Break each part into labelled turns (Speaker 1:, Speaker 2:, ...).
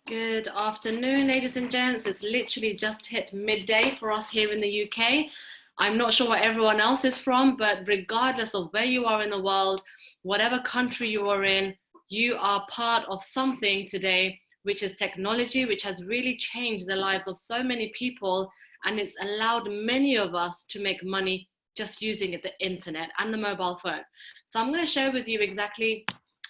Speaker 1: Good afternoon, ladies and gents. It's literally just hit midday for us here in the UK. I'm not sure where everyone else is from, but regardless of where you are in the world, whatever country you are in, you are part of something today, which is technology, which has really changed the lives of so many people. And it's allowed many of us to make money just using the internet and the mobile phone. So I'm going to share with you exactly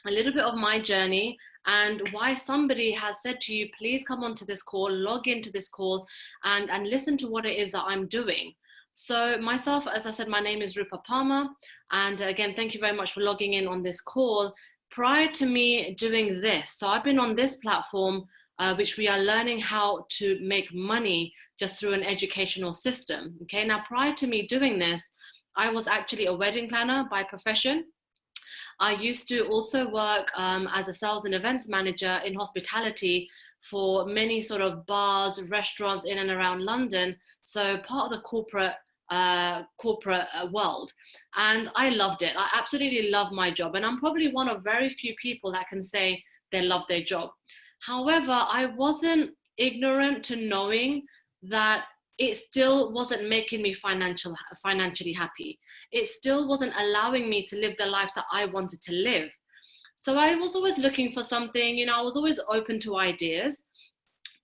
Speaker 1: a little bit of my journey and why somebody has said to you, please come onto this call, log into this call and listen to what it is that I'm doing. So myself, as I said, my name is Rupa Palmer. And again, thank you very much for logging in on this call. Prior to me doing this, so I've been on this platform, which we are learning how to make money just through an educational system. Okay, now prior to me doing this, I was actually a wedding planner by profession. I used to also work as a sales and events manager in hospitality for many sort of bars, restaurants in and around London. So part of the corporate world. And I loved it. I absolutely love my job. And I'm probably one of very few people that can say they love their job. However, I wasn't ignorant to knowing that it still wasn't making me financially happy. It still wasn't allowing me to live the life that I wanted to live. So I was always looking for something, I was always open to ideas.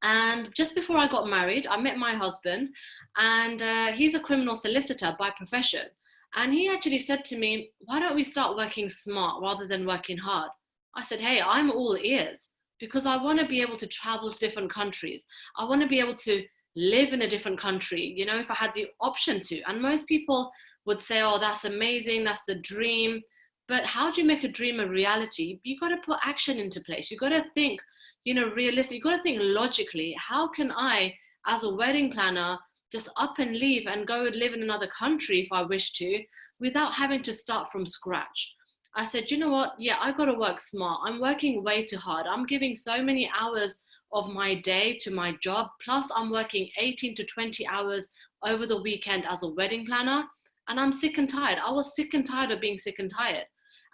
Speaker 1: And just before I got married, I met my husband, and he's a criminal solicitor by profession. And he actually said to me, why don't we start working smart rather than working hard? I said, hey, I'm all ears because I want to be able to travel to different countries. I want to be able to live in a different country, if I had the option to. And most people would say, oh, that's amazing, that's the dream. But how do you make a dream a reality? You got to put action into place. You got to think, realistic. You got to think logically. How can I, as a wedding planner, just up and leave and go and live in another country if I wish to, without having to start from scratch? I said, you know what? Yeah, I got to work smart. I'm working way too hard. I'm giving so many hours of my day to my job. Plus I'm working 18 to 20 hours over the weekend as a wedding planner. And I'm sick and tired. I was sick and tired of being sick and tired.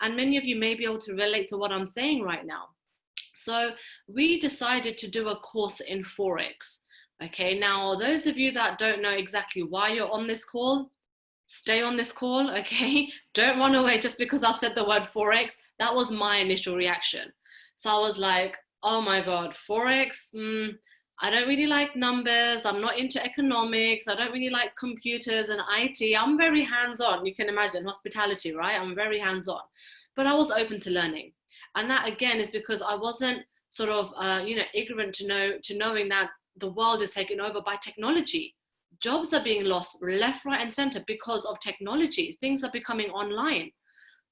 Speaker 1: And many of you may be able to relate to what I'm saying right now. So we decided to do a course in Forex. Okay, now those of you that don't know exactly why you're on this call, stay on this call, okay? Don't run away just because I've said the word Forex. That was my initial reaction. So I was like, oh my God, Forex, I don't really like numbers. I'm not into economics. I don't really like computers and IT. I'm very hands-on. You can imagine hospitality, right? I'm very hands-on, but I was open to learning. And that again is because I wasn't sort of, ignorant to knowing that the world is taken over by technology. Jobs are being lost left, right, and center because of technology. Things are becoming online.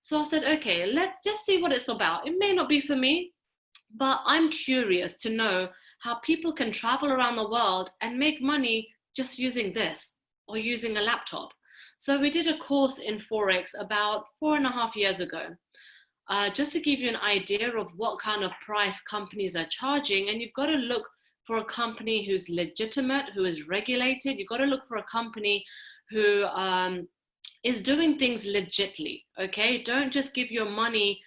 Speaker 1: So I said, okay, let's just see what it's about. It may not be for me, but I'm curious to know how people can travel around the world and make money just using this or using a laptop. So we did a course in Forex about 4.5 years ago, just to give you an idea of what kind of price companies are charging. And you've got to look for a company who's legitimate, who is regulated. You've got to look for a company who is doing things legitly, okay? Don't just give your money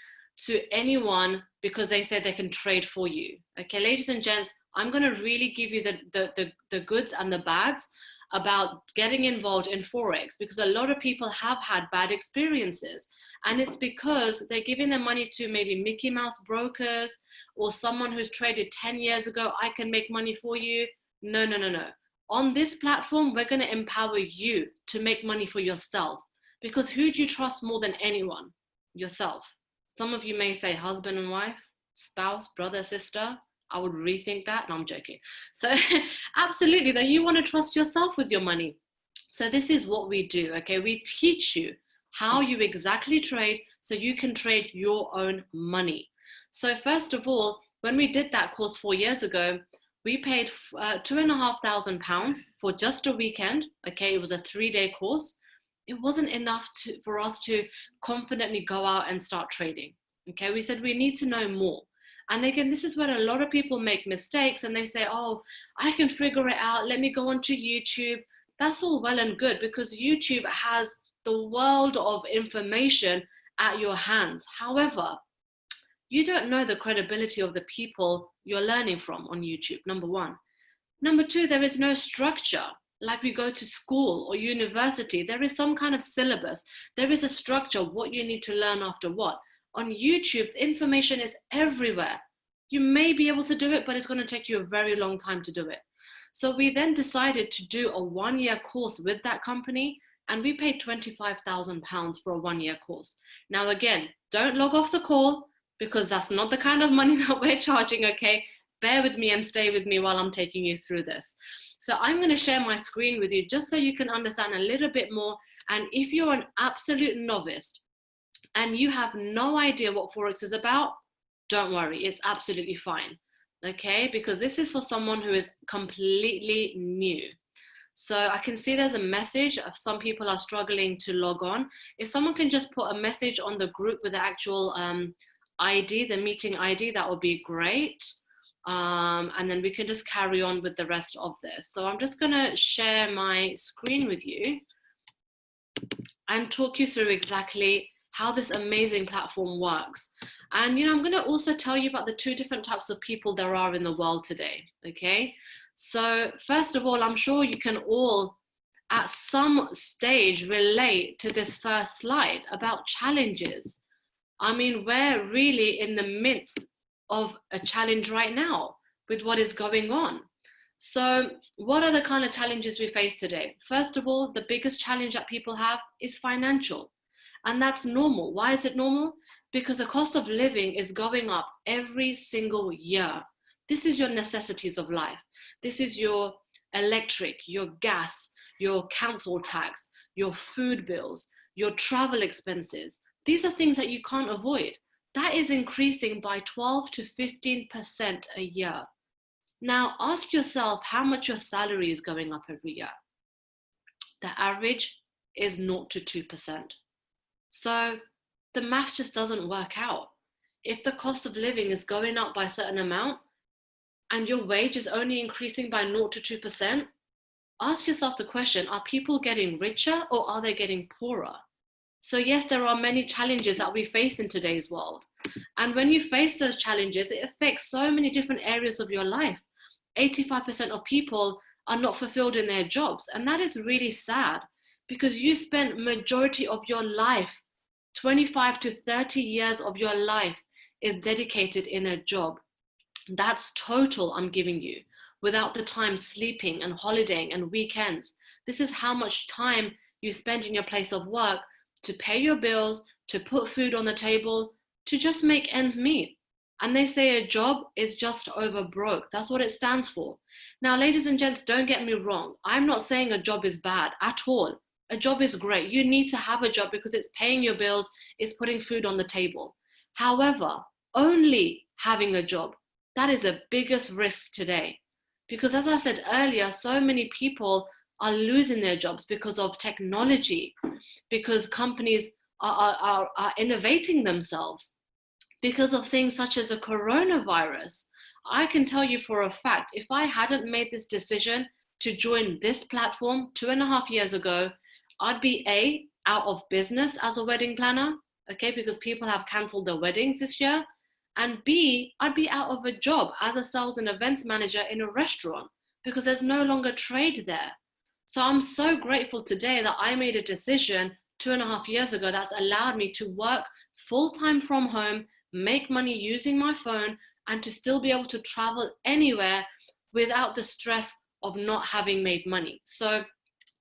Speaker 1: to anyone because they said they can trade for you. Okay, ladies and gents, I'm going to really give you the goods and the bads about getting involved in Forex, because a lot of people have had bad experiences. And it's because they're giving their money to maybe Mickey Mouse brokers or someone who's traded 10 years ago. I can make money for you. No, no, no, no. On this platform, we're going to empower you to make money for yourself, because who do you trust more than anyone? Yourself. Some of you may say husband and wife, spouse, brother, sister. I would rethink that. No, I'm joking. So absolutely, though, you want to trust yourself with your money. So this is what we do, okay? We teach you how you exactly trade so you can trade your own money. So first of all, when we did that course 4 years ago, we paid £2,500 for just a weekend, okay? It was a 3-day course. It wasn't enough for us to confidently go out and start trading. Okay, we said we need to know more. And again, this is where a lot of people make mistakes and they say, oh, I can figure it out. Let me go onto YouTube. That's all well and good because YouTube has the world of information at your hands. However, you don't know the credibility of the people you're learning from on YouTube, number one. Number two, there is no structure. Like we go to school or university, there is some kind of syllabus. There is a structure, what you need to learn after what. On YouTube, the information is everywhere. You may be able to do it, but it's going to take you a very long time to do it. So we then decided to do a 1-year course with that company, and we paid £25,000 for a 1-year course. Now, again, don't log off the call because that's not the kind of money that we're charging, okay? Bear with me and stay with me while I'm taking you through this. So I'm going to share my screen with you just so you can understand a little bit more. And if you're an absolute novice and you have no idea what Forex is about, don't worry, it's absolutely fine, okay? Because this is for someone who is completely new. So I can see there's a message of some people are struggling to log on. If someone can just put a message on the group with the actual ID, the meeting ID, that would be great. And then we can just carry on with the rest of this. So I'm just going to share my screen with you and talk you through exactly how this amazing platform works. And, you know, I'm going to also tell you about the 2 different types of people there are in the world today, okay? So first of all, I'm sure you can all at some stage relate to this first slide about challenges. I mean, we're really in the midst of a challenge right now with what is going on. So what are the kind of challenges we face today? First of all, the biggest challenge that people have is financial. And that's normal. Why is it normal? Because the cost of living is going up every single year. This is your necessities of life. This is your electric, your gas, your council tax, your food bills, your travel expenses. These are things that you can't avoid. That is increasing by 12 to 15% a year. Now ask yourself how much your salary is going up every year. The average is 0 to 2%. So the maths just doesn't work out. If the cost of living is going up by a certain amount and your wage is only increasing by 0 to 2%, ask yourself the question, are people getting richer or are they getting poorer? So yes, there are many challenges that we face in today's world. And when you face those challenges, it affects so many different areas of your life. 85% of people are not fulfilled in their jobs. And that is really sad because you spent majority of your life, 25 to 30 years of your life is dedicated in a job. That's total I'm giving you without the time sleeping and holidaying and weekends. This is how much time you spend in your place of work to pay your bills, to put food on the table, to just make ends meet. And they say a job is just over broke. That's what it stands for. Now, ladies and gents, don't get me wrong. I'm not saying a job is bad at all. A job is great. You need to have a job because it's paying your bills, it's putting food on the table. However, only having a job, that is the biggest risk today. Because as I said earlier, so many people are losing their jobs because of technology, because companies are innovating themselves, because of things such as a coronavirus. I can tell you for a fact, if I hadn't made this decision to join this platform 2.5 years ago, I'd be out of business as a wedding planner, okay, because people have cancelled their weddings this year. And B, I'd be out of a job as a sales and events manager in a restaurant because there's no longer trade there. So I'm so grateful today that I made a decision 2.5 years ago that's allowed me to work full-time from home, make money using my phone, and to still be able to travel anywhere without the stress of not having made money. So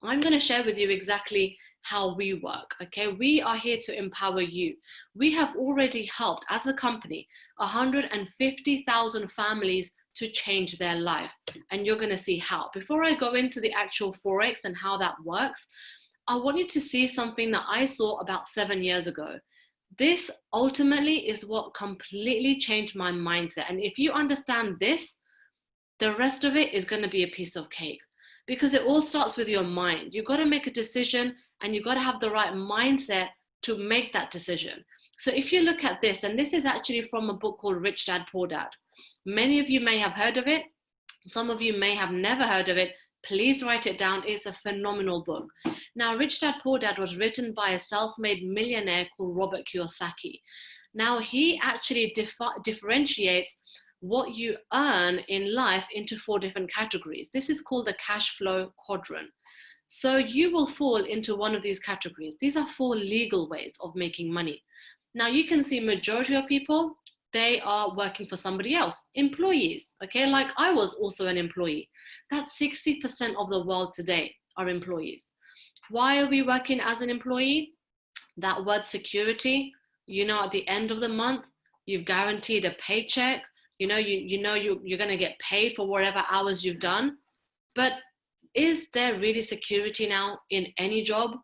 Speaker 1: I'm going to share with you exactly how we work, okay? We are here to empower you. We have already helped, as a company, 150,000 families to change their life. And you're going to see how. Before I go into the actual Forex and how that works, I want you to see something that I saw about 7 years ago. This ultimately is what completely changed my mindset. And if you understand this, the rest of it is going to be a piece of cake. Because it all starts with your mind. You've got to make a decision and you've got to have the right mindset to make that decision. So if you look at this, and this is actually from a book called Rich Dad, Poor Dad. Many of you may have heard of it. Some of you may have never heard of it. Please write it down. It's a phenomenal book. Now, Rich Dad, Poor Dad was written by a self-made millionaire called Robert Kiyosaki. Now, he actually differentiates what you earn in life into 4 different categories. This is called the cash flow quadrant. So you will fall into one of these categories. These are 4 legal ways of making money. Now you can see majority of people, they are working for somebody else, employees, okay? Like I was also an employee. That's 60% of the world today are employees. Why are we working as an employee? That word security, at the end of the month, you've guaranteed a paycheck, you're going to get paid for whatever hours you've done. But is there really security now in any job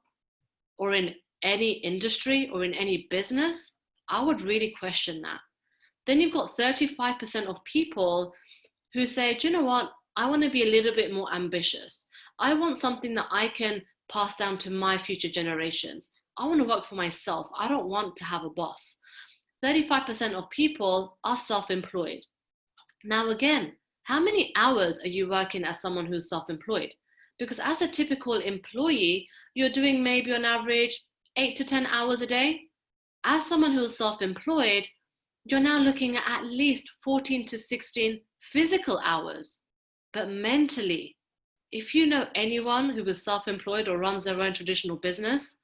Speaker 1: or in any industry or in any business? I would really question that. Then you've got 35% of people who say, do you know what? I want to be a little bit more ambitious. I want something that I can pass down to my future generations. I want to work for myself. I don't want to have a boss. 35% of people are self-employed. Now, again, how many hours are you working as someone who's self-employed? Because as a typical employee, you're doing maybe on average 8 to 10 hours a day. As someone who's self-employed, you're now looking at least 14 to 16 physical hours. But mentally, if you know anyone who is self-employed or runs their own traditional business,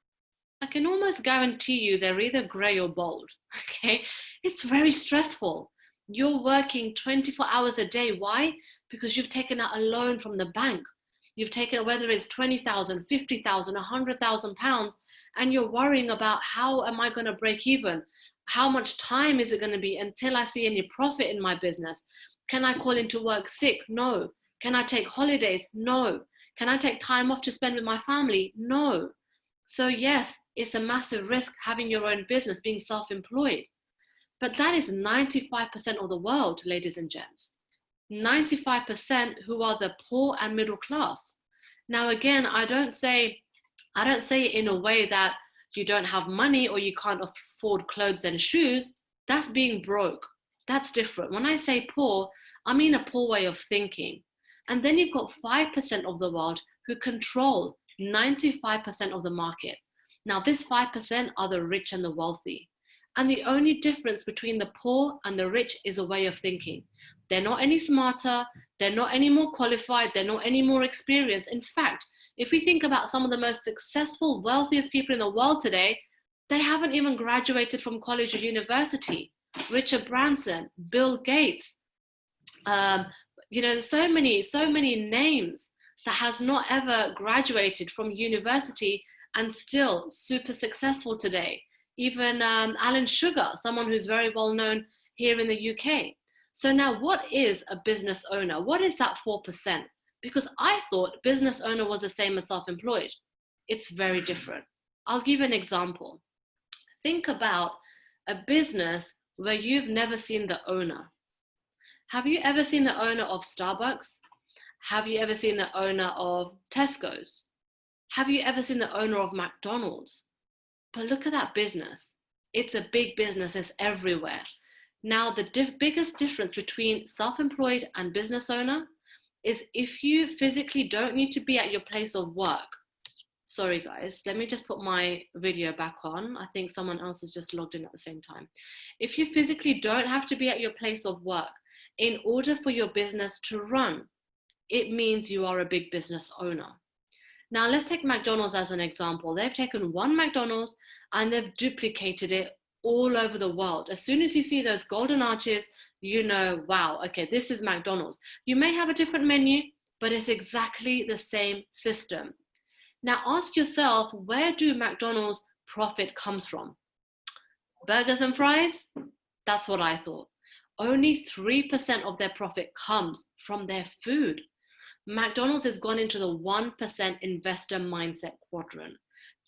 Speaker 1: I can almost guarantee you they're either gray or bold, okay? It's very stressful. You're working 24 hours a day. Why? Because you've taken out a loan from the bank. You've taken, whether it's 20,000, 50,000, 100,000 pounds, and you're worrying about how am I going to break even? How much time is it going to be until I see any profit in my business? Can I call into work sick? No. Can I take holidays? No. Can I take time off to spend with my family? No. So yes, it's a massive risk having your own business, being self-employed. But that is 95% of the world, ladies and gents. 95% who are the poor and middle class. Now, again, I don't say it in a way that you don't have money or you can't afford clothes and shoes. That's being broke. That's different. When I say poor, I mean a poor way of thinking. And then you've got 5% of the world who control 95% of the market. Now, this 5% are the rich and the wealthy. And the only difference between the poor and the rich is a way of thinking. They're not any smarter, they're not any more qualified, they're not any more experienced. In fact, if we think about some of the most successful, wealthiest people in the world today, they haven't even graduated from college or university. Richard Branson, Bill Gates, so many names that has not ever graduated from university and still super successful today. Even Alan Sugar, someone who's very well known here in the UK. So now what is a business owner? What is that 4%? Because I thought business owner was the same as self-employed. It's very different. I'll give you an example. Think about a business where you've never seen the owner. Have you ever seen the owner of Starbucks? Have you ever seen the owner of Tesco's? Have you ever seen the owner of McDonald's? But look at that business. It's a big business, it's everywhere. Now, the biggest difference between self-employed and business owner is if you physically don't need to be at your place of work. Sorry guys, let me just put my video back on. I think someone else has just logged in at the same time. If you physically don't have to be at your place of work in order for your business to run, it means you are a big business owner. Now let's take McDonald's as an example. They've taken one McDonald's and they've duplicated it all over the world. As soon as you see those golden arches, you know, wow, okay, this is McDonald's. You may have a different menu, but it's exactly the same system. Now ask yourself, where do McDonald's profit comes from? Burgers and fries? That's what I thought. Only 3% of their profit comes from their food. McDonald's has gone into the 1% investor mindset quadrant.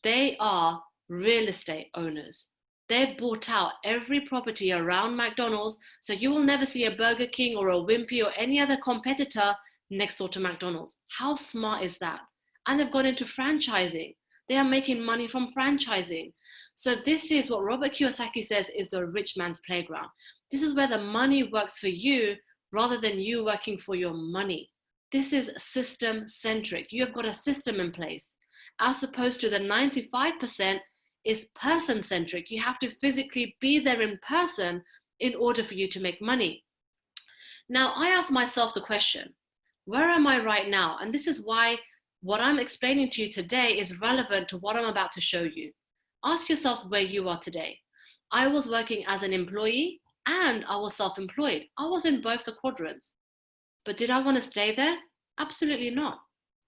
Speaker 1: They are real estate owners. They bought out every property around McDonald's, so you will never see a Burger King or a Wimpy or any other competitor next door to McDonald's. How smart is that? And they've gone into franchising. They are making money from franchising. So this is what Robert Kiyosaki says is the rich man's playground. This is where the money works for you rather than you working for your money. This is system centric. You have got a system in place, as opposed to the 95% is person-centric. You have to physically be there in person in order for you to make money. Now, I ask myself the question, where am I right now? And this is why what I'm explaining to you today is relevant to what I'm about to show you. Ask yourself where you are today. I was working as an employee and I was self-employed. I was in both the quadrants. But did I want to stay there? Absolutely not.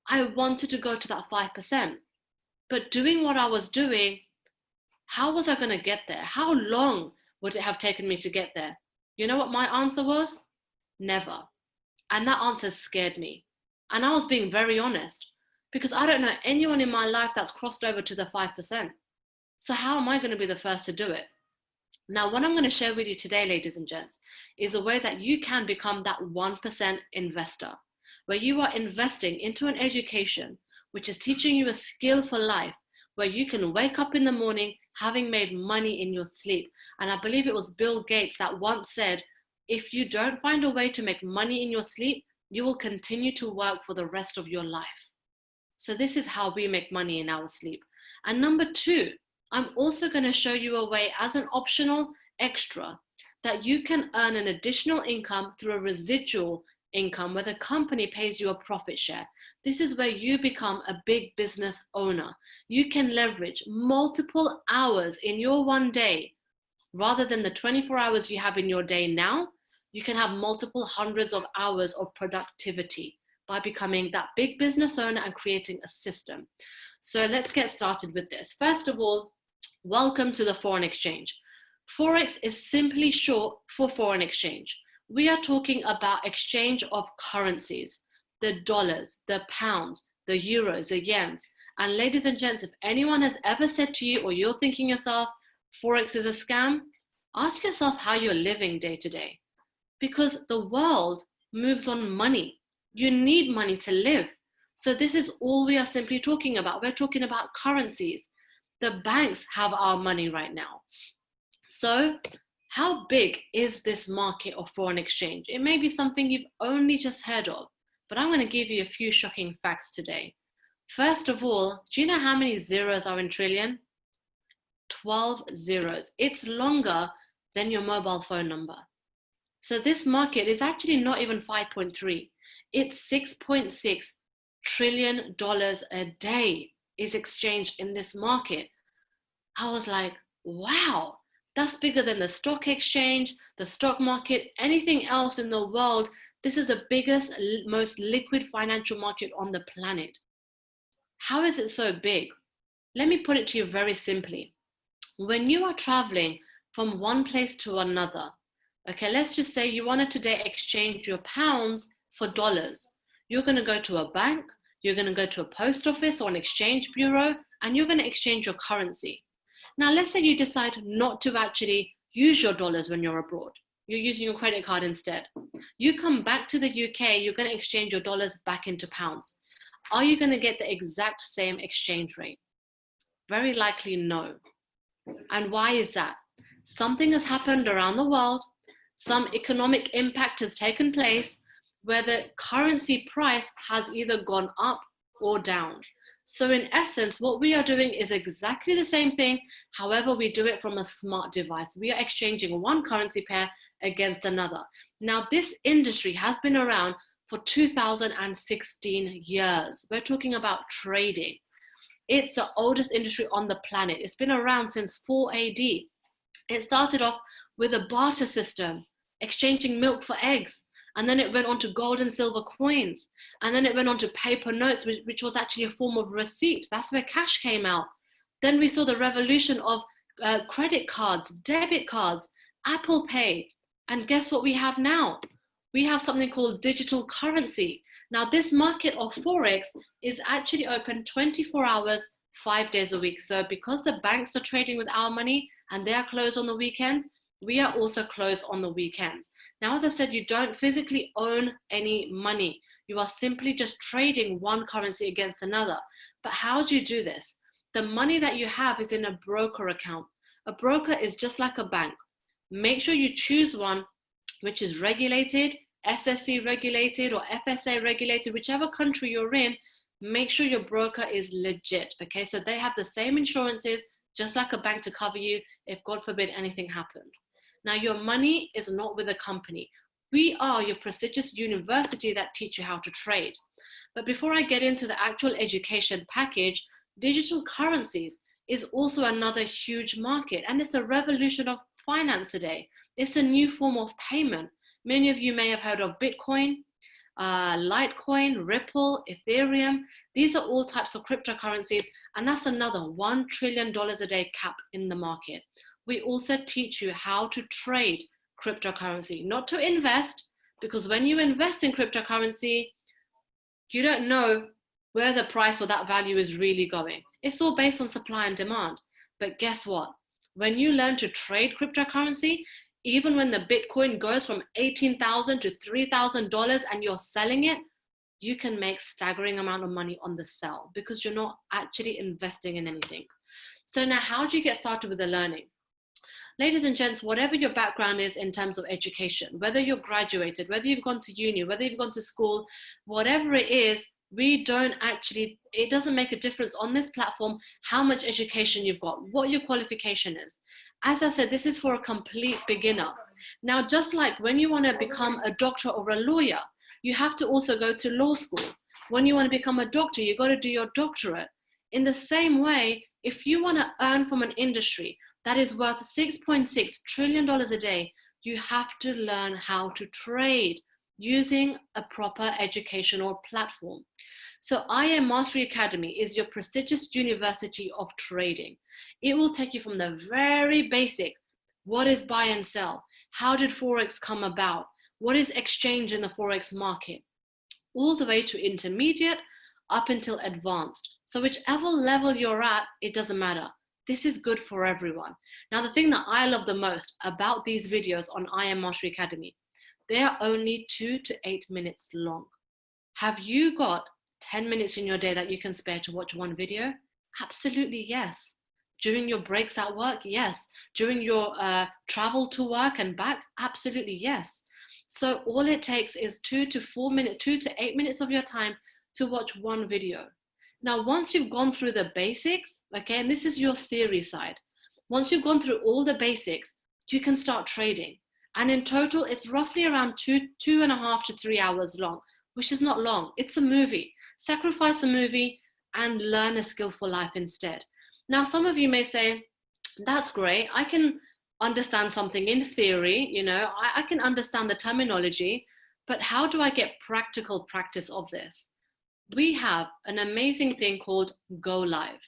Speaker 1: I wanted to go to that 5%. But doing what I was doing, how was I going to get there? How long would it have taken me to get there? You know what my answer was? Never. And that answer scared me. And I was being very honest because I don't know anyone in my life that's crossed over to the 5%. So how am I going to be the first to do it? Now, what I'm going to share with you today, ladies and gents, is a way that you can become that 1% investor, where you are investing into an education which is teaching you a skill for life, where you can wake up in the morning having made money in your sleep. And I believe it was Bill Gates that once said, if you don't find a way to make money in your sleep, you will continue to work for the rest of your life. So this is how we make money in our sleep. And number two, I'm also going to show you a way as an optional extra that you can earn an additional income through a residual income where the company pays you a profit share. This is where you become a big business owner. You can leverage multiple hours in your one day. Rather than the 24 hours you have in your day now, you can have multiple hundreds of hours of productivity by becoming that big business owner and creating a system. So let's get started with this. First of all, welcome to the foreign exchange. Forex is simply short for foreign exchange. We are talking about exchange of currencies, the dollars, the pounds, the euros, the yens. And ladies and gents, if anyone has ever said to you or you're thinking yourself, Forex is a scam, ask yourself how you're living day to day. Because the world moves on money. You need money to live. So this is all we are simply talking about. We're talking about currencies. The banks have our money right now. So how big is this market of foreign exchange? It may be something you've only just heard of, but I'm going to give you a few shocking facts today. First of all, do you know how many zeros are in trillion? 12 zeros. It's longer than your mobile phone number. So this market is actually not even 5.3. It's $6.6 trillion a day is exchanged in this market. I was like, wow, that's bigger than the stock exchange, the stock market, anything else in the world. This is the biggest, most liquid financial market on the planet. How is it so big? Let me put it to you very simply. When you are traveling from one place to another, okay, let's just say you want to today exchange your pounds for dollars. You're going to go to a bank, you're going to go to a post office or an exchange bureau, and you're going to exchange your currency. Now, let's say you decide not to actually use your dollars when you're abroad. You're using your credit card instead. You come back to the UK, you're going to exchange your dollars back into pounds. Are you going to get the exact same exchange rate? Very likely no. And why is that? Something has happened around the world. Some economic impact has taken place where the currency price has either gone up or down. So in essence, what we are doing is exactly the same thing. However, we do it from a smart device. We are exchanging one currency pair against another. Now, this industry has been around for 2016 years. We're talking about trading. It's the oldest industry on the planet. It's been around since 4 AD. It started off with a barter system, exchanging milk for eggs. And then it went on to gold and silver coins. And then it went on to paper notes, which was actually a form of receipt. That's where cash came out. Then we saw the revolution of credit cards, debit cards, Apple Pay. And guess what we have now? We have something called digital currency. Now, this market of Forex is actually open 24 hours, 5 days a week. So because the banks are trading with our money and they are closed on the weekends, we are also closed on the weekends. Now, as I said, you don't physically own any money. You are simply just trading one currency against another. But how do you do this? The money that you have is in a broker account. A broker is just like a bank. Make sure you choose one which is regulated, SSC regulated or FSA regulated, whichever country you're in. Make sure your broker is legit, okay? So they have the same insurances just like a bank to cover you if, God forbid, anything happened. Now, your money is not with a company. We are your prestigious university that teach you how to trade. But before I get into the actual education package, digital currencies is also another huge market, and it's a revolution of finance today. It's a new form of payment. Many of you may have heard of Bitcoin, Litecoin, Ripple, Ethereum. These are all types of cryptocurrencies, and that's another $1 trillion a day cap in the market. We also teach you how to trade cryptocurrency, not to invest, because when you invest in cryptocurrency, you don't know where the price or that value is really going. It's all based on supply and demand. But guess what? When you learn to trade cryptocurrency, even when the Bitcoin goes from $18,000 to $3,000 and you're selling it, you can make staggering amount of money on the sell because you're not actually investing in anything. So now, how do you get started with the learning? Ladies and gents, whatever your background is in terms of education, whether you're graduated, whether you've gone to uni, whether you've gone to school, whatever it is, it doesn't make a difference on this platform how much education you've got, what your qualification is. As I said, this is for a complete beginner. Now, just like when you want to become a doctor or a lawyer, you have to also go to law school. When you want to become a doctor, you got to do your doctorate. In the same way, if you want to earn from an industry that is worth $6.6 trillion a day, you have to learn how to trade using a proper educational platform. So IM Mastery Academy is your prestigious university of trading. It will take you from the very basic, what is buy and sell? How did Forex come about? What is exchange in the Forex market? All the way to intermediate up until advanced. So whichever level you're at, it doesn't matter. This is good for everyone. Now, the thing that I love the most about these videos on IM Mastery Academy, they are only 2 to 8 minutes long. Have you got 10 minutes in your day that you can spare to watch one video? Absolutely, yes. During your breaks at work? Yes. During your travel to work and back? Absolutely, yes. So all it takes is 2 to 8 minutes of your time to watch one video. Now, once you've gone through the basics, okay, and this is your theory side, once you've gone through all the basics, you can start trading. And in total, it's roughly around 2.5 to 3 hours long, which is not long. It's a movie. Sacrifice a movie and learn a skill for life instead. Now, some of you may say, that's great. I can understand something in theory, I can understand the terminology, but how do I get practical practice of this? We have an amazing thing called Go Live.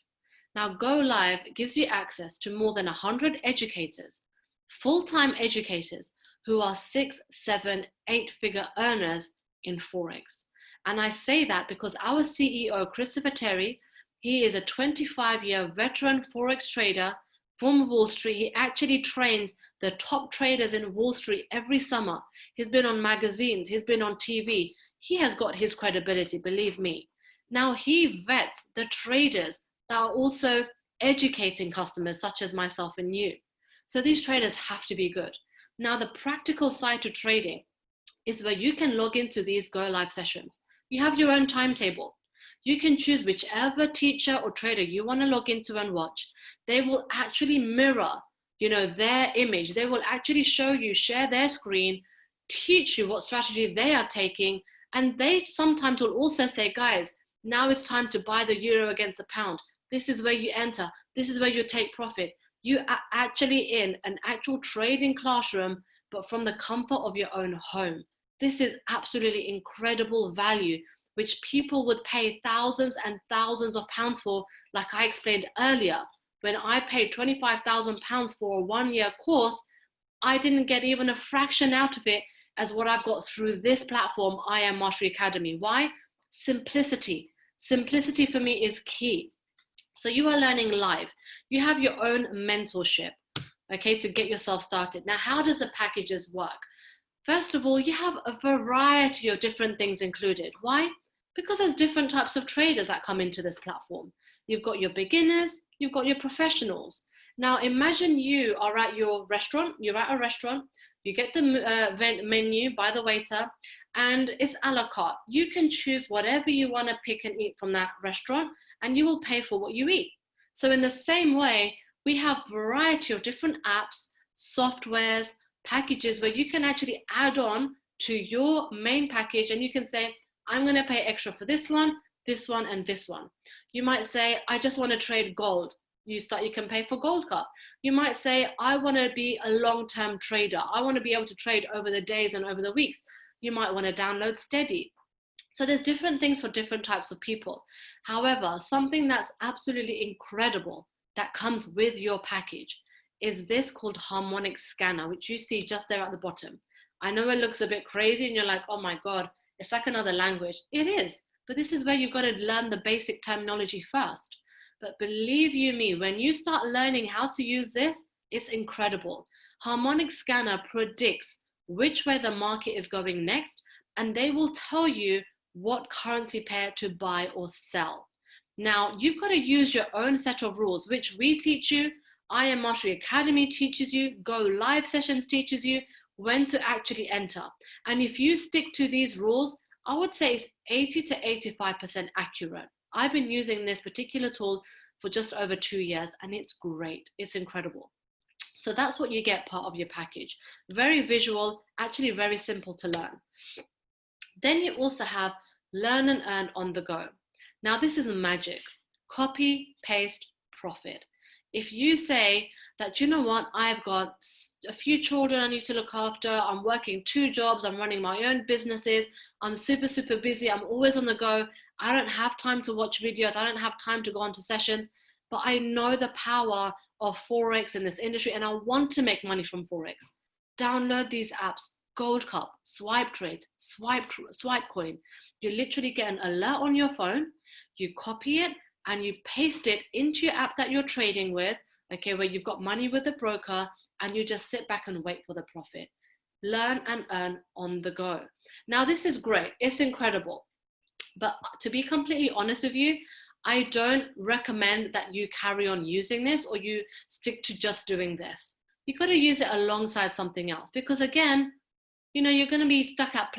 Speaker 1: Now, Go Live gives you access to more than 100 educators, full-time educators who are 6, 7, 8-figure earners in Forex. And I say that because our CEO, Christopher Terry, he is a 25-year veteran Forex trader from Wall Street. He actually trains the top traders in Wall Street every summer. He's been on magazines, he's been on TV. He has got his credibility, believe me. Now he vets the traders that are also educating customers such as myself and you. So these traders have to be good. Now the practical side to trading is where you can log into these Go Live sessions. You have your own timetable. You can choose whichever teacher or trader you want to log into and watch. They will actually mirror, their image. They will actually show you, share their screen, teach you what strategy they are taking. And they sometimes will also say, guys, now it's time to buy the euro against the pound. This is where you enter. This is where you take profit. You are actually in an actual trading classroom, but from the comfort of your own home. This is absolutely incredible value, which people would pay thousands and thousands of pounds for, like I explained earlier. When I paid £25,000 for a 1-year course, I didn't get even a fraction out of it as what I've got through this platform, IM Mastery Academy. Why? Simplicity. Simplicity for me is key. So you are learning live. You have your own mentorship, okay, to get yourself started. Now, how does the packages work? First of all, you have a variety of different things included. Why? Because there's different types of traders that come into this platform. You've got your beginners, you've got your professionals. Now, imagine you are at your restaurant, you're at a restaurant, you get the menu by the waiter, and it's a la carte. You can choose whatever you want to pick and eat from that restaurant, and you will pay for what you eat. So in the same way, We have a variety of different apps, softwares, packages where you can actually add on to your main package, and you can say, I'm going to pay extra for this one, and this one. You might say, I just want to trade gold. You can pay for gold card. You might say, I want to be a long-term trader. I want to be able to trade over the days and over the weeks. You might want to download Steady. So there's different things for different types of people. However, something that's absolutely incredible that comes with your package is this called Harmonic Scanner, which you see just there at the bottom. I know it looks a bit crazy and you're like, oh my God, it's like another language. It is, but this is where you've got to learn the basic terminology first. But believe you me, when you start learning how to use this, it's incredible. Harmonic Scanner predicts which way the market is going next, and they will tell you what currency pair to buy or sell. Now, you've got to use your own set of rules, which we teach you. I Am Mastery Academy teaches you. Go Live Sessions teaches you when to actually enter. And if you stick to these rules, I would say it's 80 to 85% accurate. I've been using this particular tool for just over 2 years, and it's great. It's incredible. So that's what you get part of your package. Very visual, actually very simple to learn. Then you also have Learn and Earn on the go. Now this is magic. Copy, paste, profit. If you say that, you know what, I've got a few children I need to look after, I'm working 2 jobs, I'm running my own businesses, I'm super, super busy, I'm always on the go, I don't have time to watch videos, I don't have time to go on to sessions, but I know the power of Forex in this industry and I want to make money from Forex. Download these apps. Gold Cup, Swipe Trades, Swipe Coin. You literally get an alert on your phone, you copy it and you paste it into your app that you're trading with, okay, where you've got money with the broker, and you just sit back and wait for the profit. Learn and earn on the go. Now this is great, it's incredible. But to be completely honest with you, I don't recommend that you carry on using this or you stick to just doing this. You've got to use it alongside something else, because again, you know, you're going to be stuck at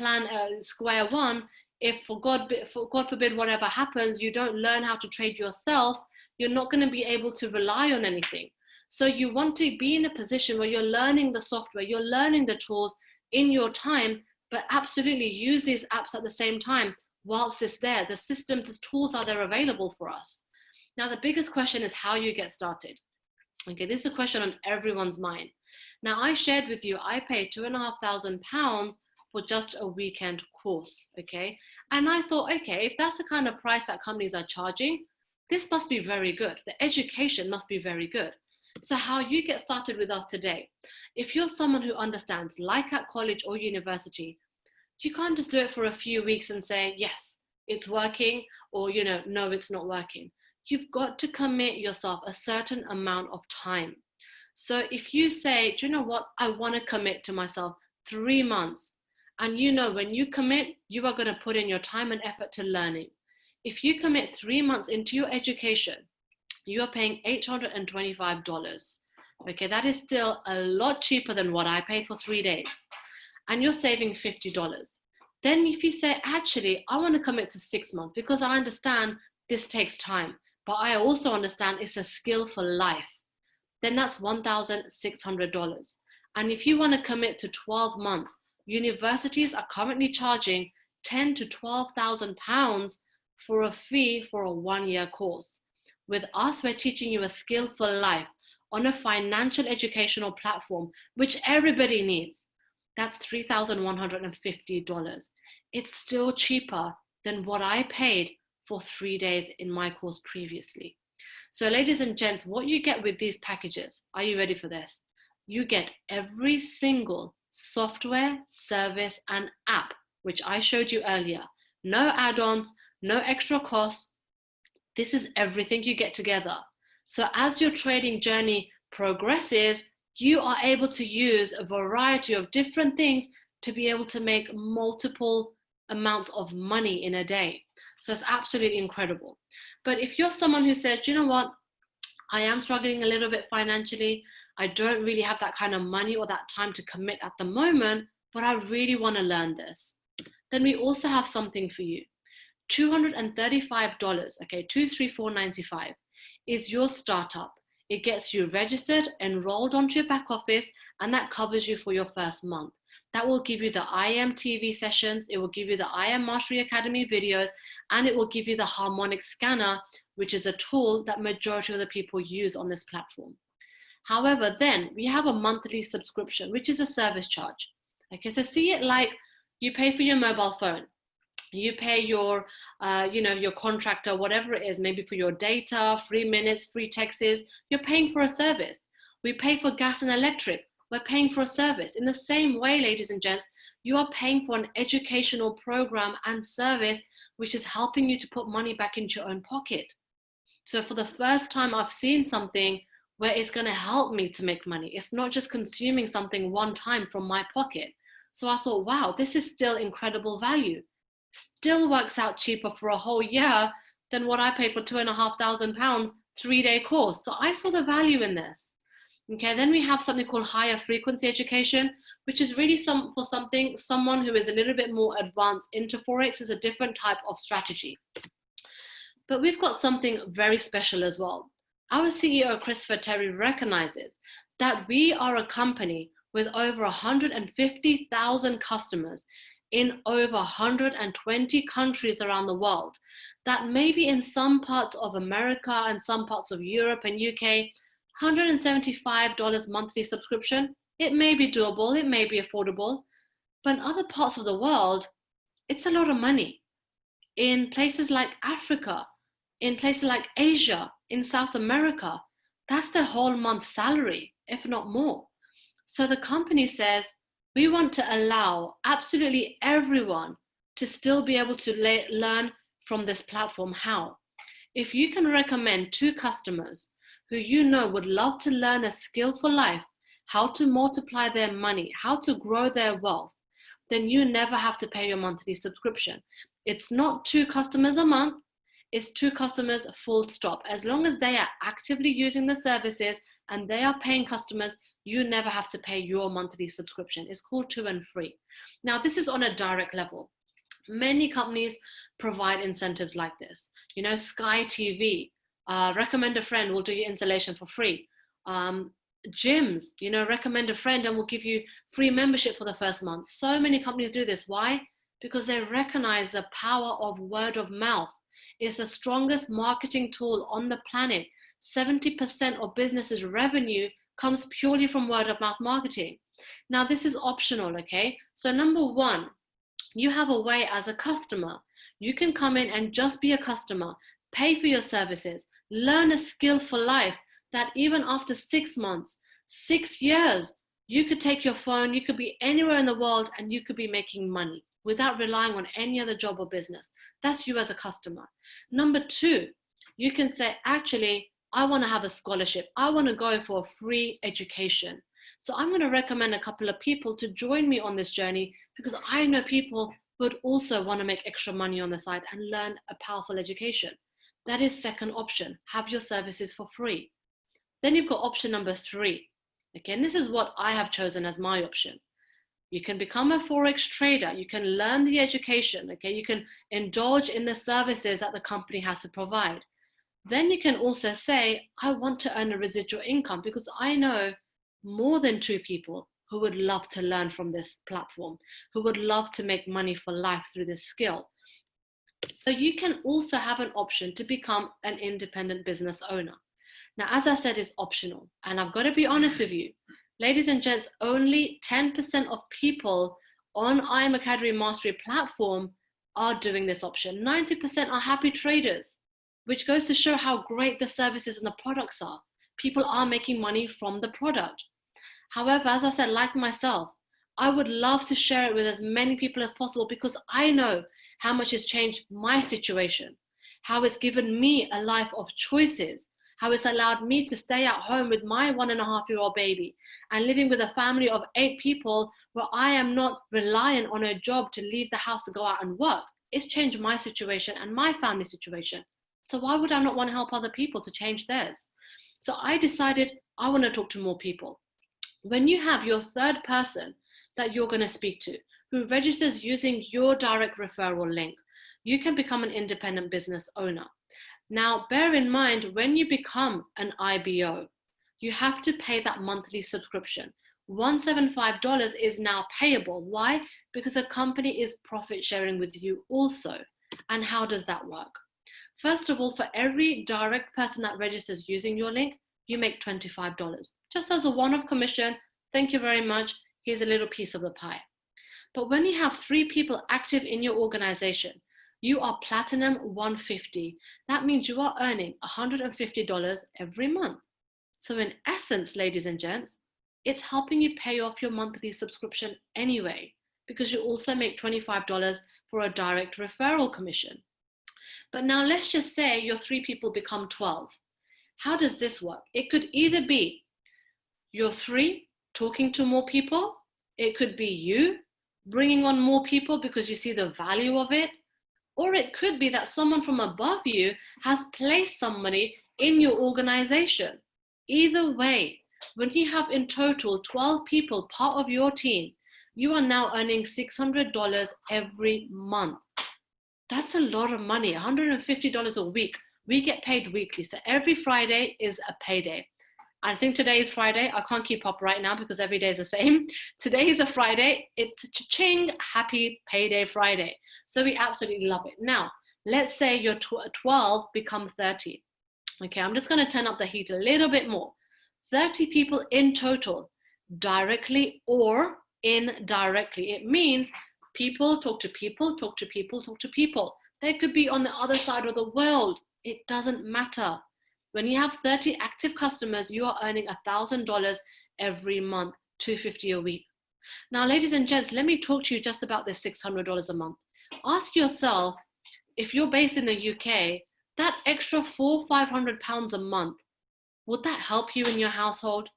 Speaker 1: square one. If for God forbid, whatever happens, you don't learn how to trade yourself, you're not going to be able to rely on anything. So you want to be in a position where you're learning the software, you're learning the tools in your time, but absolutely use these apps at the same time whilst it's there. The systems, the tools are there available for us. Now, the biggest question is how you get started. Okay, this is a question on everyone's mind. Now, I shared with you, I paid £2,500 for just a weekend course, okay? And I thought, okay, if that's the kind of price that companies are charging, this must be very good. The education must be very good. So how you get started with us today, if you're someone who understands, like at college or university, you can't just do it for a few weeks and say, yes, it's working, or, you know, no, it's not working. You've got to commit yourself a certain amount of time. So if you say, do you know what, I want to commit to myself 3 months, and you know when you commit, you are going to put in your time and effort to learning. If you commit 3 months into your education, you are paying $825. Okay, that is still a lot cheaper than what I paid for 3 days. And you're saving $50. Then if you say, actually, I want to commit to 6 months because I understand this takes time, but I also understand it's a skill for life, then that's $1,600. And if you want to commit to 12 months, universities are currently charging £10,000 to £12,000 for a fee for a 1-year course. With us, we're teaching you a skill for life on a financial educational platform, which everybody needs. That's $3,150. It's still cheaper than what I paid for 3 days in my course previously. So ladies and gents, what you get with these packages, are you ready for this? You get every single software, service, and app, which I showed you earlier. No add-ons, no extra costs. This is everything you get together. So as your trading journey progresses, you are able to use a variety of different things to be able to make multiple amounts of money in a day. So it's absolutely incredible. But if you're someone who says, you know what, I am struggling a little bit financially, I don't really have that kind of money or that time to commit at the moment, but I really want to learn this, then we also have something for you. $235, okay, $234.95 is your startup. It gets you registered, enrolled onto your back office, and that covers you for your first month. That will give you the IM TV sessions, it will give you the IM Mastery Academy videos, and it will give you the harmonic scanner, which is a tool that majority of the people use on this platform. However, then we have a monthly subscription, which is a service charge. Okay, so see it like you pay for your mobile phone. You pay your, your contractor, whatever it is, maybe for your data, free minutes, free texts, you're paying for a service. We pay for gas and electric. We're paying for a service. In the same way, ladies and gents, you are paying for an educational program and service, which is helping you to put money back into your own pocket. So for the first time, I've seen something where it's going to help me to make money. It's not just consuming something one time from my pocket. So I thought, wow, this is still incredible value. Still works out cheaper for a whole year than what I paid for £2,500 3-day course. So I saw the value in this. Okay, then we have something called higher frequency education, which is really someone who is a little bit more advanced into Forex. Is a different type of strategy. But we've got something very special as well. Our CEO, Christopher Terry, recognizes that we are a company with over 150,000 customers in over 120 countries around the world, that maybe in some parts of America and some parts of Europe and UK, $175 monthly subscription, it may be doable, it may be affordable, but in other parts of the world, it's a lot of money. In places like Africa, in places like Asia, in South America, that's their whole month's salary, if not more. So the company says, we want to allow absolutely everyone to still be able to learn from this platform. How? If you can recommend 2 customers who you know would love to learn a skill for life, how to multiply their money, how to grow their wealth, then you never have to pay your monthly subscription. It's not 2 customers a month, it's 2 customers full stop. As long as they are actively using the services and they are paying customers, you never have to pay your monthly subscription. It's called 2 and free. Now, this is on a direct level. Many companies provide incentives like this. You know, Sky TV, recommend a friend, will do your installation for free. Gyms, recommend a friend and we'll give you free membership for the first month. So many companies do this. Why? Because they recognize the power of word of mouth. It's the strongest marketing tool on the planet. 70% of businesses' revenue comes purely from word of mouth marketing. Now, this is optional, okay? So number 1, you have a way as a customer. You can come in and just be a customer, pay for your services, learn a skill for life that even after 6 months, 6 years, you could take your phone, you could be anywhere in the world and you could be making money without relying on any other job or business. That's you as a customer. Number 2, you can say, actually, I want to have a scholarship. I want to go for a free education. So I'm going to recommend a couple of people to join me on this journey because I know people would also want to make extra money on the side and learn a powerful education. That is second option. Have your services for free. Then you've got option number 3. Again, this is what I have chosen as my option. You can become a Forex trader. You can learn the education. Okay, you can indulge in the services that the company has to provide. Then you can also say, I want to earn a residual income because I know more than 2 people who would love to learn from this platform, who would love to make money for life through this skill. So you can also have an option to become an independent business owner. Now, as I said, it's optional. And I've got to be honest with you, ladies and gents, only 10% of people on IM Academy Mastery platform are doing this option. 90% are happy traders, which goes to show how great the services and the products are. People are making money from the product. However, as I said, like myself, I would love to share it with as many people as possible because I know how much it's changed my situation, how it's given me a life of choices, how it's allowed me to stay at home with my 1.5-year-old baby and living with a family of 8 people where I am not reliant on a job to leave the house to go out and work. It's changed my situation and my family situation. So why would I not want to help other people to change theirs? So I decided I want to talk to more people. When you have your third person that you're going to speak to, who registers using your direct referral link, you can become an independent business owner. Now, bear in mind, when you become an IBO, you have to pay that monthly subscription. $175 is now payable. Why? Because a company is profit sharing with you also. And how does that work? First of all, for every direct person that registers using your link, you make $25. Just as a one-off commission, thank you very much, here's a little piece of the pie. But when you have 3 people active in your organization, you are platinum 150. That means you are earning $150 every month. So in essence, ladies and gents, it's helping you pay off your monthly subscription anyway, because you also make $25 for a direct referral commission. But now let's just say your 3 people become 12. How does this work? It could either be your 3 talking to more people. It could be you bringing on more people because you see the value of it. Or it could be that someone from above you has placed somebody in your organization. Either way, when you have in total 12 people part of your team, you are now earning $600 every month. That's a lot of money, $150 a week. We get paid weekly, so every Friday is a payday. I think today is Friday. I can't keep up right now because every day is the same. Today is a Friday. It's a cha-ching, happy payday Friday. So we absolutely love it. Now, let's say your 12 become 30. Okay, I'm just going to turn up the heat a little bit more. 30 people in total, directly or indirectly. It means people talk to people, talk to people, talk to people. They could be on the other side of the world. It doesn't matter. When you have 30 active customers, you are earning $1,000 every month, $250 a week. Now, ladies and gents, let me talk to you just about this $600 a month. Ask yourself, if you're based in the UK, that extra £400-500 a month, would that help you in your household?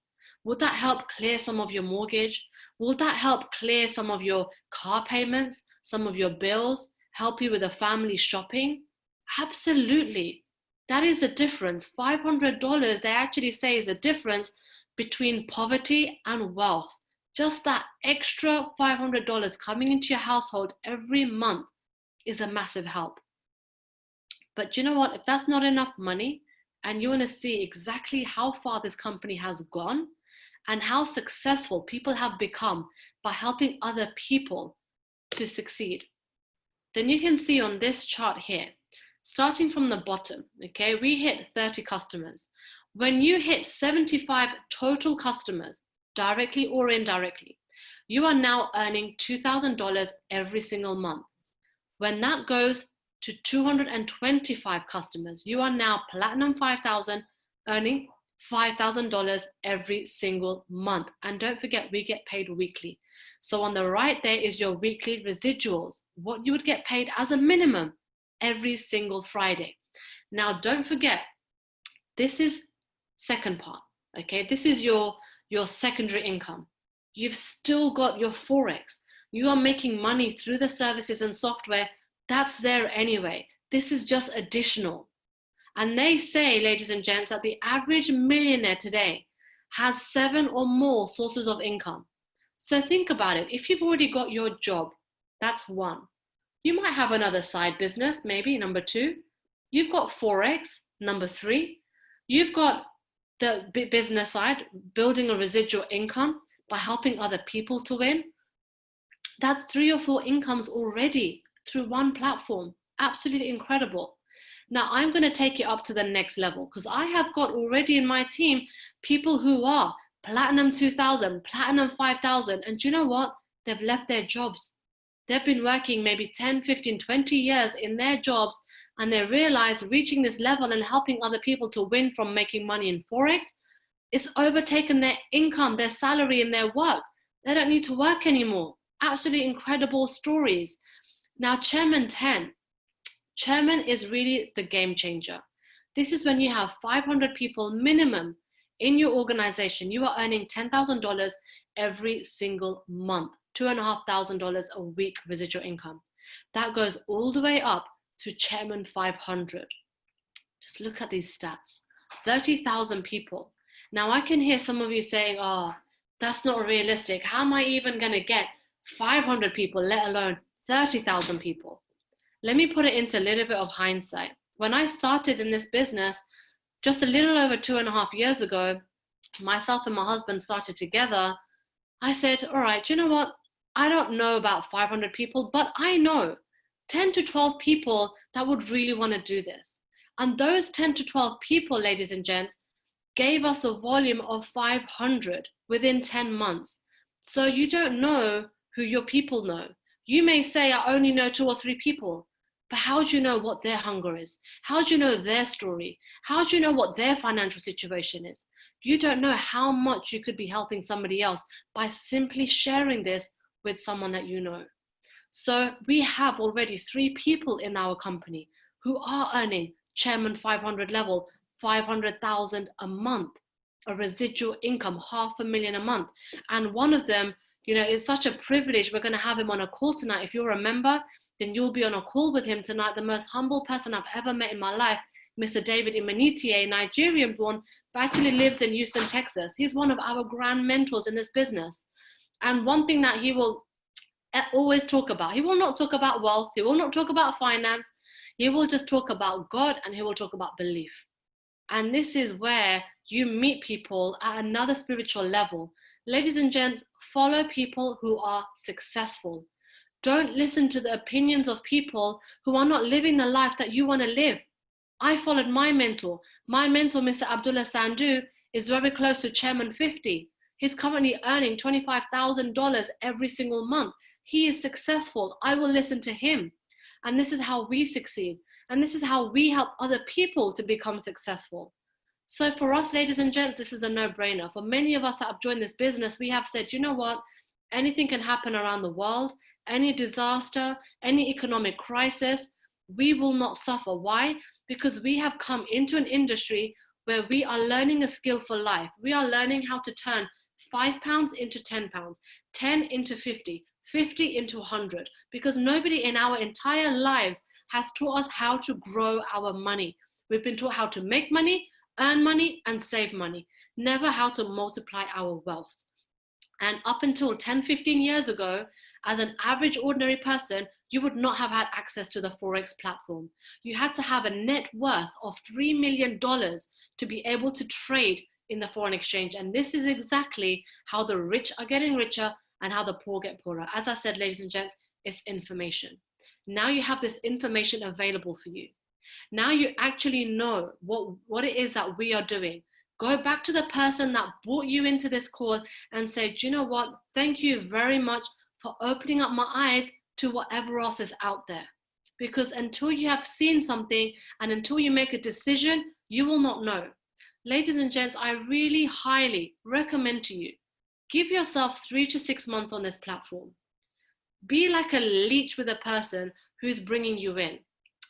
Speaker 1: Would that help clear some of your mortgage? Would that help clear some of your car payments, some of your bills, help you with the family shopping? Absolutely. That is the difference. $500, they actually say, is the difference between poverty and wealth. Just that extra $500 coming into your household every month is a massive help. But you know what? If that's not enough money and you want to see exactly how far this company has gone and how successful people have become by helping other people to succeed, then you can see on this chart here, starting from the bottom, okay, we hit 30 customers. When you hit 75 total customers, directly or indirectly, you are now earning $2,000 every single month. When that goes to 225 customers, you are now platinum 5,000, earning $5,000 every single month. And don't forget, we get paid weekly. So on the right there is your weekly residuals, what you would get paid as a minimum every single Friday. Now, don't forget, this is second part, okay? This is your secondary income. You've still got your Forex. You are making money through the services and software. That's there anyway. This is just additional. And they say, ladies and gents, that the average millionaire today has 7 or more sources of income. So think about it. If you've already got your job, that's 1. You might have another side business, maybe number 2. You've got Forex, number 3. You've got the business side, building a residual income by helping other people to win. That's 3 or 4 incomes already through one platform. Absolutely incredible. Now I'm going to take it up to the next level because I have got already in my team people who are platinum 2,000, platinum 5,000. And do you know what? They've left their jobs. They've been working maybe 10, 15, 20 years in their jobs, and they realize reaching this level and helping other people to win from making money in Forex, it's overtaken their income, their salary, and their work. They don't need to work anymore. Absolutely incredible stories. Now, Chairman 10. Chairman is really the game changer. This is when you have 500 people minimum in your organization. You are earning $10,000 every single month, $2,500 a week residual income. That goes all the way up to Chairman 500. Just look at these stats, 30,000 people. Now I can hear some of you saying, oh, that's not realistic. How am I even going to get 500 people, let alone 30,000 people? Let me put it into a little bit of hindsight. When I started in this business just a little over 2.5 years ago, myself and my husband started together, I said, all right, you know what? I don't know about 500 people, but I know 10 to 12 people that would really want to do this. And those 10 to 12 people, ladies and gents, gave us a volume of 500 within 10 months. So you don't know who your people know. You may say, I only know 2 or 3 people, but how do you know what their hunger is? How do you know their story? How do you know what their financial situation is? You don't know how much you could be helping somebody else by simply sharing this with someone that you know. So we have already 3 people in our company who are earning chairman 500 level, 500,000 a month, a residual income, 500,000 a month. And one of them, you know, it's such a privilege. We're going to have him on a call tonight. If you're a member, then you'll be on a call with him tonight. The most humble person I've ever met in my life, Mr. David Imanitie, Nigerian born, but actually lives in Houston, Texas. He's one of our grand mentors in this business. And one thing that he will always talk about, he will not talk about wealth, he will not talk about finance, he will just talk about God, and he will talk about belief. And this is where you meet people at another spiritual level. Ladies and gents, follow people who are successful. Don't listen to the opinions of people who are not living the life that you want to live. I followed my mentor. My mentor, Mr. Abdullah Sandu, is very close to Chairman 50. He's currently earning $25,000 every single month. He is successful. I will listen to him. And this is how we succeed. And this is how we help other people to become successful. So for us, ladies and gents, this is a no-brainer. For many of us that have joined this business, we have said, you know what? Anything can happen around the world, any disaster, any economic crisis, we will not suffer. Why? Because we have come into an industry where we are learning a skill for life. We are learning how to turn £5 into £10, 10 into 50, 50 into 100, because nobody in our entire lives has taught us how to grow our money. We've been taught how to make money, earn money, and save money, never how to multiply our wealth. And up until 10, 15 years ago, as an average ordinary person, you would not have had access to the Forex platform. You had to have a net worth of $3 million to be able to trade in the foreign exchange. And this is exactly how the rich are getting richer and how the poor get poorer. As I said, ladies and gents, it's information. Now you have this information available for you. Now you actually know what it is that we are doing. Go back to the person that brought you into this call and say, do you know what? Thank you very much for opening up my eyes to whatever else is out there. Because until you have seen something and until you make a decision, you will not know. Ladies and gents, I really highly recommend to you, give yourself 3 to 6 months on this platform. Be like a leech with a person who is bringing you in.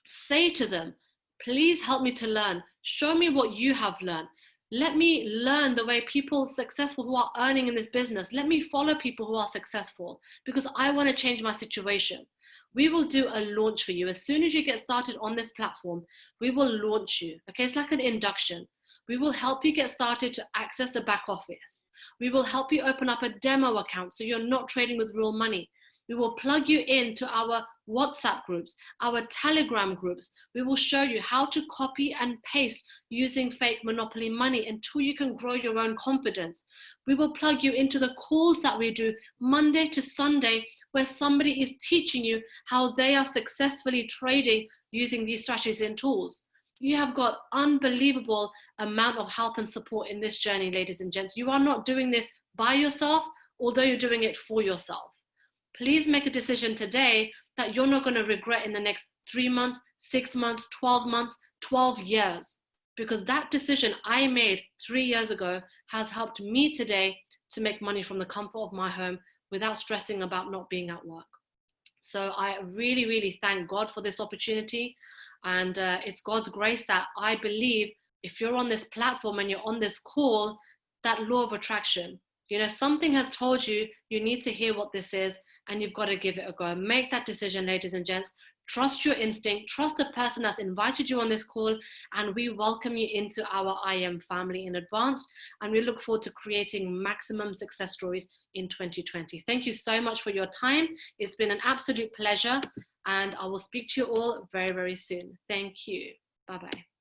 Speaker 1: Say to them, please help me to learn. Show me what you have learned. Let me learn the way people successful who are earning in this business. Let me follow people who are successful because I want to change my situation. We will do a launch for you. As soon as you get started on this platform, we will launch you. Okay, it's like an induction. We will help you get started to access the back office. We will help you open up a demo account so you're not trading with real money. We will plug you into our WhatsApp groups, our Telegram groups. We will show you how to copy and paste using fake monopoly money until you can grow your own confidence. We will plug you into the calls that we do Monday to Sunday, where somebody is teaching you how they are successfully trading using these strategies and tools. You have got unbelievable amount of help and support in this journey, ladies and gents. You are not doing this by yourself, although you're doing it for yourself. Please make a decision today that you're not going to regret in the next 3 months, 6 months, 12 months, 12 years. Because that decision I made 3 years ago has helped me today to make money from the comfort of my home without stressing about not being at work. So I really, really thank God for this opportunity. And it's God's grace that I believe if you're on this platform and you're on this call, that law of attraction, you know, something has told you, you need to hear what this is and you've got to give it a go. Make that decision, ladies and gents. Trust your instinct, trust the person that's invited you on this call, and we welcome you into our IM family in advance. And we look forward to creating maximum success stories in 2020. Thank you so much for your time. It's been an absolute pleasure, and I will speak to you all very, very soon. Thank you. Bye-bye.